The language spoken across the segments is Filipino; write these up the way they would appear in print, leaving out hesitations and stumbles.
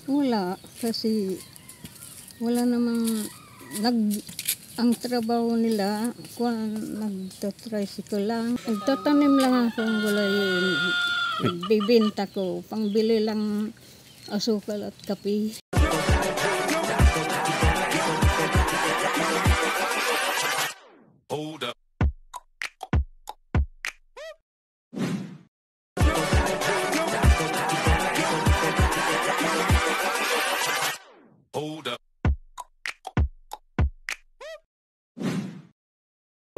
Wala, kasi wala namang ang trabaho nila, nagtatricycle lang. Nagtatanim lang ako ng gulay, bibenta ko, pangbili lang asukal at kape. Hold up. Hold up.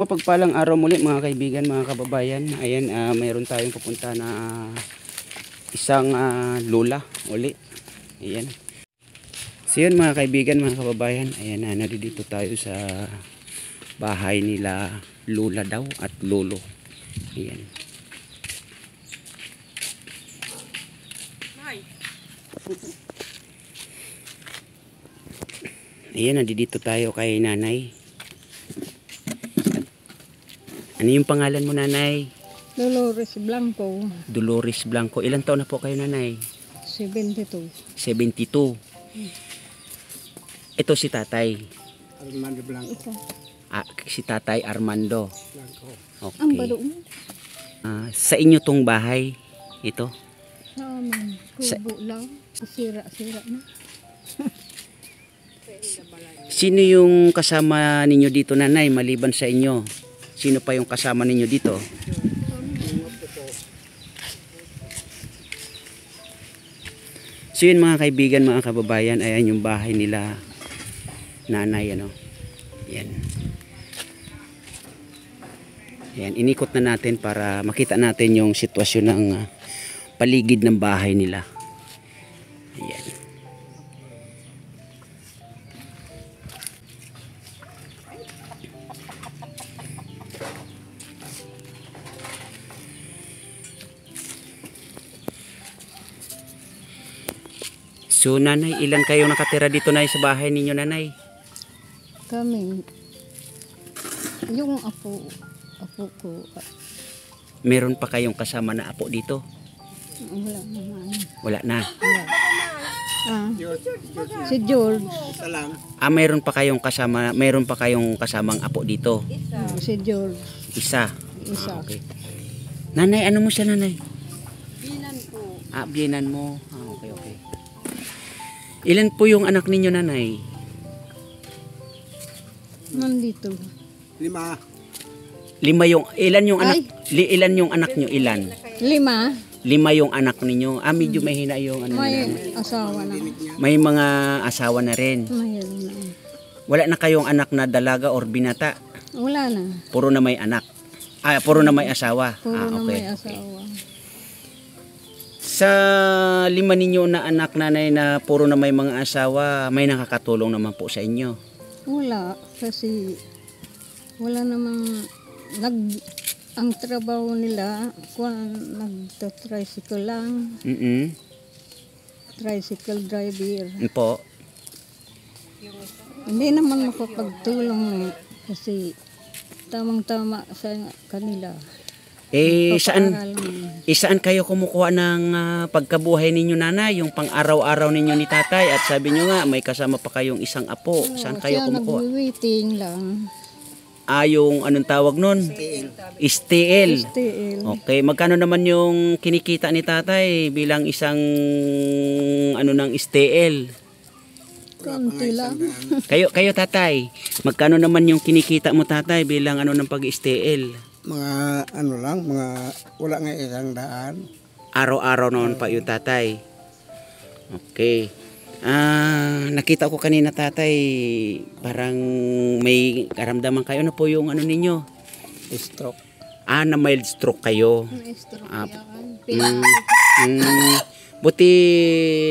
Mapagpalang araw muli mga kaibigan, mga kababayan. Ayan, mayroon tayong pupunta na isang lola uli. Ayan. So yun mga kaibigan, mga kababayan. Ayan, nandito tayo sa bahay nila lola daw at lolo. Ayan. Ayan, nandito tayo kay nanay. Ano yung pangalan mo, nanay? Dolores Blanco, Dolores Blanco. Ilang taon na po kayo, nanay? 72. 72. Ito si tatay. Armando Blanco. Ikaw, Si tatay Armando. Blanco. ang Okay. baro mo? Sa inyo tong bahay, ito. Sa amin, kubo lang, sira-sira na. Sino yung kasama ninyo dito, nanay, maliban sa inyo? Sino pa yung kasama ninyo dito? So yun mga kaibigan, mga kababayan, ayan yung bahay nila nanay, ano. Yan. Yan, inikot na natin para makita natin yung sitwasyon ng paligid ng bahay nila. Ayan. So nanay, ilan kayo nakatira dito na sa bahay ninyo, nanay? Kami, yung apo ko, Meron pa kayong kasama na apo dito? wala naman. Wala na. Wala. Si George, Isa lang. Meron pa kayong kasamang apo dito? si George, Isa. isa. Okay. Nanay, ano mo siya, nanay? Binan po. Biyenan mo. Okay, okay. Ilan po yung anak ninyo, nanay? Nandito. 5. Ilan yung anak nyo? Ilan? 5, 5 yung anak ninyo. Medyo mahina yung ano may nila. asawa na. May mga asawa na rin. Mayroon na. Wala na kayong anak na dalaga or binata? Wala na. Puro na may anak. Puro na may asawa. Puro na Okay. may asawa. Sa 5 ninyo na anak, nanay, na puro na may mga asawa, may nakakatulong naman po sa inyo? Wala, kasi wala namang ang trabaho nila, nagtatricycle lang, tricycle driver. Po. Hindi naman makapagtulong kasi tamang-tama sa kanila. Saan kayo kumukuha ng pagkabuhay ninyo, nanay? Yung pang-araw-araw ninyo ni tatay, at sabi nyo nga may kasama pa kayong isang apo. Saan kayo Siya kumukuha? nag-waiting lang. Yung anong tawag nun? STL. STL. Okay, magkano naman yung kinikita ni tatay bilang isang ng STL? Konti lang. Kayo tatay, magkano naman yung kinikita mo, tatay, bilang ng pag-STL? Mga wala nga 100. Araw-araw noon pa yung tatay. Okay. Nakita ko kanina, tatay, parang may karamdaman kayo. Ano po yung ninyo? Stroke. Na mild stroke kayo. Maestro Buti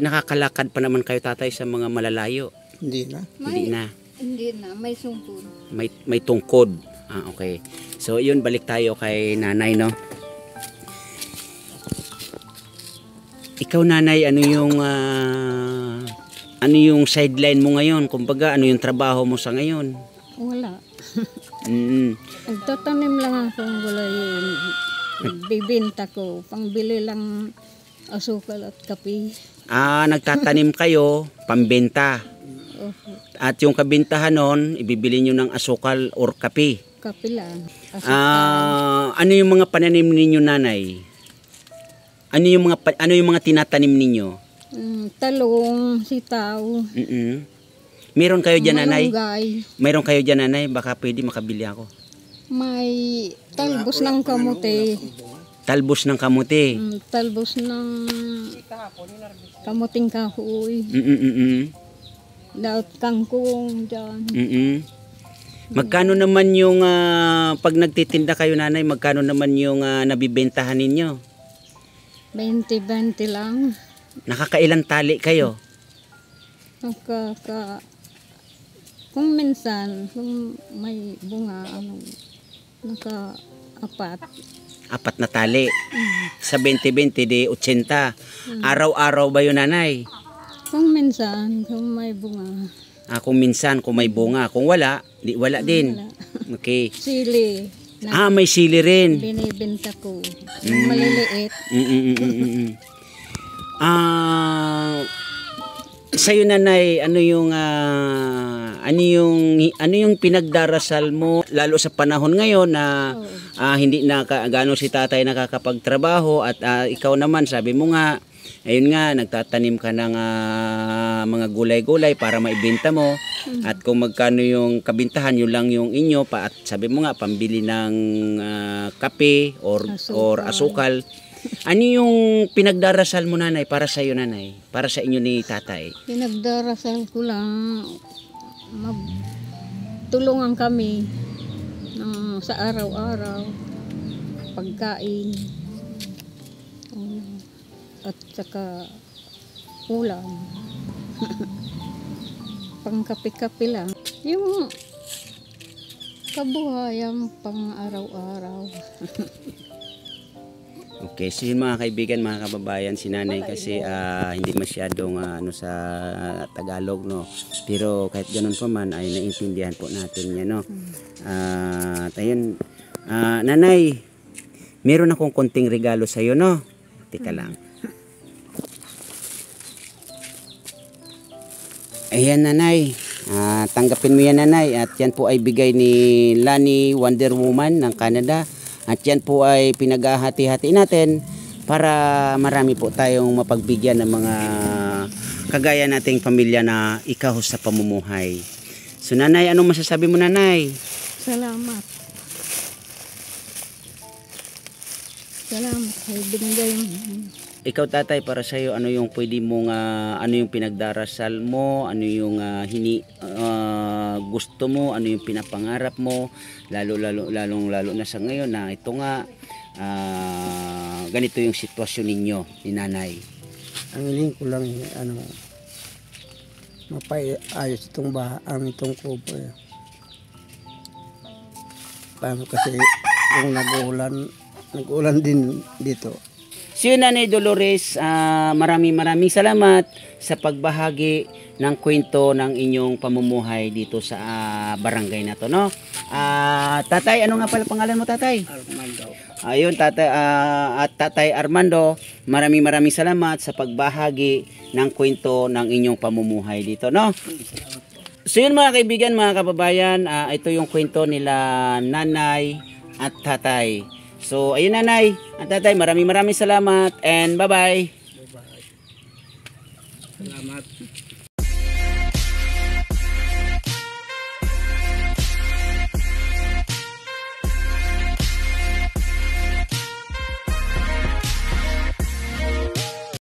nakakalakad pa naman kayo, tatay, sa mga malalayo. Hindi na. Hindi na. Hindi na, may sungkod. May tungkod. Okay. So yun, balik tayo kay nanay, no? Ikaw, nanay, ano yung sideline mo ngayon? Kumbaga, ano yung trabaho mo sa ngayon? Wala. Mm. Nagtatanim lang ako ng gulay, bibenta ko, pangbili lang asukal at kape. Nagtatanim kayo, pambenta. Opo, At yung kabintahan nun, ibibili nyo ng asukal or kape. kape lang. Asukal. Ano yung mga pananim ninyo, nanay? Ano yung mga tinatanim ninyo? Talong, sitaw, Mm-mm. Meron kayo dyan, nanay? malunggay. Meron kayo dyan, nanay? Baka pwede makabili ako. May talbos ng kamote. Talbos ng kamote. Talbos ng kamuting kahoy. Mm-mm-mm. Daot kangkong dyan. Mm-mm. Magkano naman yung pag nagtitinda kayo, nanay, magkano naman yung nabibentahan ninyo? 20-20 lang. Nakakailan tali kayo? Kung minsan, kung may bunga, naka-apat. 4 na tali. Sa 20-20 di 80. Araw-araw ba yun, nanay? Kung minsan, kung may bunga. Kung minsan, kung may bunga. Kung wala, di wala din. Wala. Okay. Sili. Na May sili rin. binibenta ko. Yung maliliit. Sa'yo, nanay, ano yung pinagdarasal mo lalo sa panahon ngayon na hindi na gaano si tatay nakakapagtrabaho at ikaw naman sabi mo nga ayun nga nagtatanim ka ng mga gulay-gulay para maibenta mo at kung magkano yung kabintahan yun lang yung inyo pa at sabi mo nga pambili ng kape or asukal. Ano yung pinagdarasal mo, nanay, para sa iyo, nanay? Para sa inyo ni tatay? Pinagdarasal ko lang, tulungan kami sa araw-araw, pagkain, at saka ulam. Pangkape-kape lang. Yung kabuhayan pang araw-araw. Okay, so yun mga kaibigan, mga kababayan, si nanay kasi hindi masyadong sa Tagalog, no? Pero kahit ganun pa man ay naiintindihan po natin yan, no? Ayun, nanay, meron akong konting regalo sa iyo, no? Teka lang. Ayan, nanay. Tanggapin mo yan, nanay. At yan po ay bigay ni Lani Wonder Woman ng Canada. At yan po ay pinaghahati-hati natin para marami po tayong mapagbigyan ng mga kagaya nating pamilya na ikaw sa pamumuhay. So, nanay, anong masasabi mo, nanay? Salamat. Salamat. Ay, binigay mo. Ikaw, tatay, para sa iyo, ano yung pwede mong ano yung pinagdarasal mo, ano yung gusto mo, ano yung pinapangarap mo, lalo na sa ngayon na ito nga ganito yung sitwasyon ninyo ni nanay. Ang hiling ko lang mapayos itong itong kubo. Paano kasi kung nag-ulan din dito. So yun, Nanay Dolores, maraming salamat sa pagbahagi ng kwento ng inyong pamumuhay dito sa barangay na to, no? Tatay, ano nga pala pangalan mo, tatay? Armando. Ayun, tatay, at tatay Armando, maraming salamat sa pagbahagi ng kwento ng inyong pamumuhay dito, no? So yun mga kaibigan, mga kababayan, ito yung kwento nila nanay at tatay. So ayun, nanay at tatay, maraming salamat and bye-bye. Salamat.